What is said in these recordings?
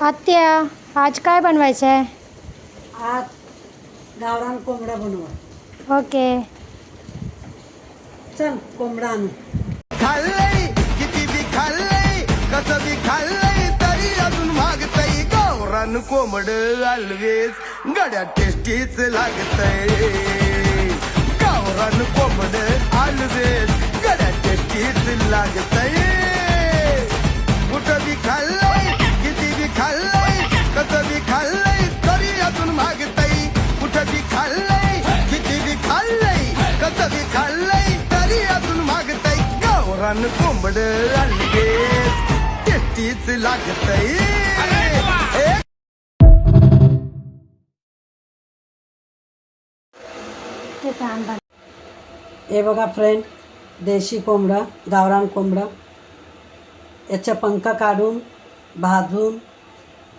आत्या, आज काय बनवायचं आहे? आज गावरान कोंबडा बनवा. ओके. चल कोंबडा आणू. खाल्लंय किती बी खाल्लंय कसं बी खाल्लंय तरी अजून मागतय गावरान कोंबड ऑलवेज गड्या टेस्टीच लागतय गावरान कोंबड ऑलवेज गड्या टेस्टीच लागतय कुठं बी खाल्लंय किती बी खाल्लंय कसं बी खाल्लंय तरी अजून मागतय कुठं बी खाल्लंय किती बी खाल्लंय कसं बी खाल्लंय तरी अजून मागतय गावरान कोंबड ऑलवेज टेस्टीच लागतय ते पॅन बन. हे बघा फ्रेंड, देशी कोंबडा, गावरान कोंबडा. याच्या पंख काढून भाजून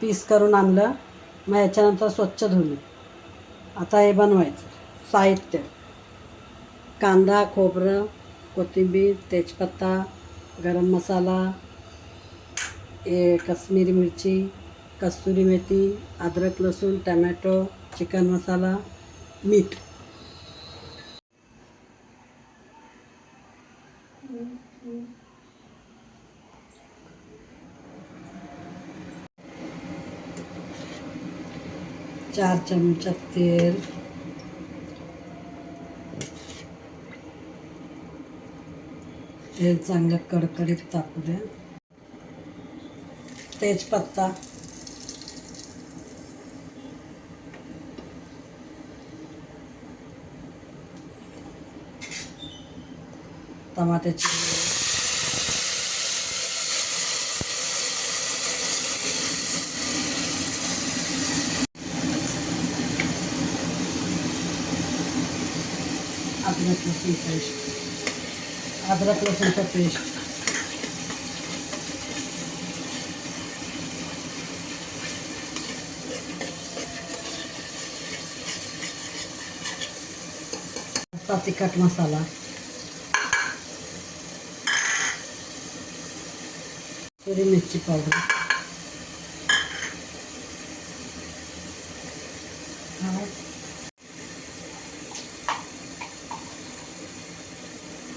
पीस करून आणलं. मग याच्यानंतर स्वच्छ धुले. आता हे बनवायचं. साहित्य: कांदा, खोबरं, कोथिंबीर, तेजपत्ता, गरम मसाला, काश्मीरी मिरची, कस्तुरी मेथी, अद्रक लसूण, टमॅटो, चिकन मसाला, मीठ. चार चमचा तेल, तेल चांगलं कडकडीत तापू द्या. तेजपत्ता, टमाट्याची, अद्रक लसूण पेस्ट, अद्रक लसूणचं पेस्ट, तिखट मसाला, हिरवी मिरची पावडर,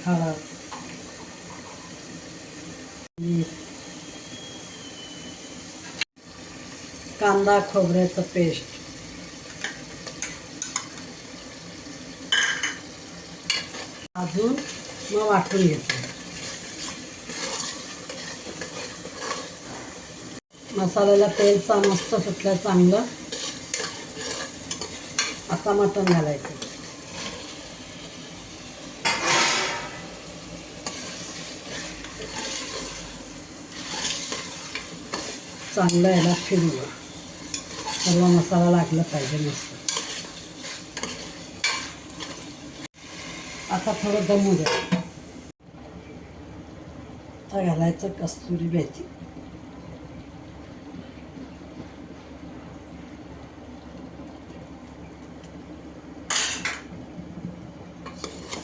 हळद, मीठ, कांदा खोबऱ्याचं पेस्ट, अजून मग वाटून घेतो. मसाल्याला तेलचा मस्त सुटलं चांगलं. आता मटण घालायचं. चांगलं याला फिरवा. सर्व मसाला लागला पाहिजे मस्त. आता थोडं दमू द्या. आता घालायचं कस्तुरी मेथी.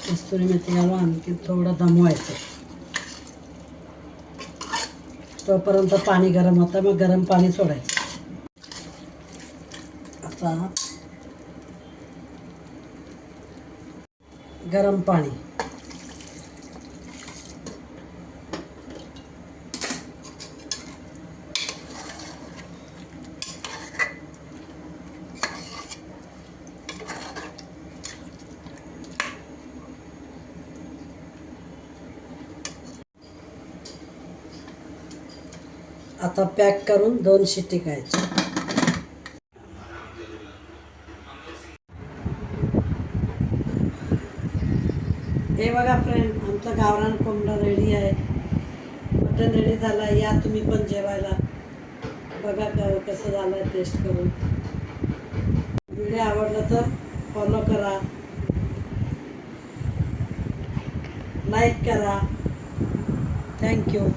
कस्तुरी मेथी घालून आणखी थोडं दमवायचं. तोपर्यंत पाणी गरम होतं, मग गरम पाणी सोडायचं. आता गरम पाणी, आता पॅक करून 2 शिट्टी खायची. हे बघा फ्रेंड, आमचा गावरान कोंबडा रेडी आहे. मटण रेडी झाला. या तुम्ही पण जेवायला. बघा कसं झालं आहे टेस्ट करून. व्हिडिओ आवडला तर फॉलो करा, लाईक करा. थँक्यू.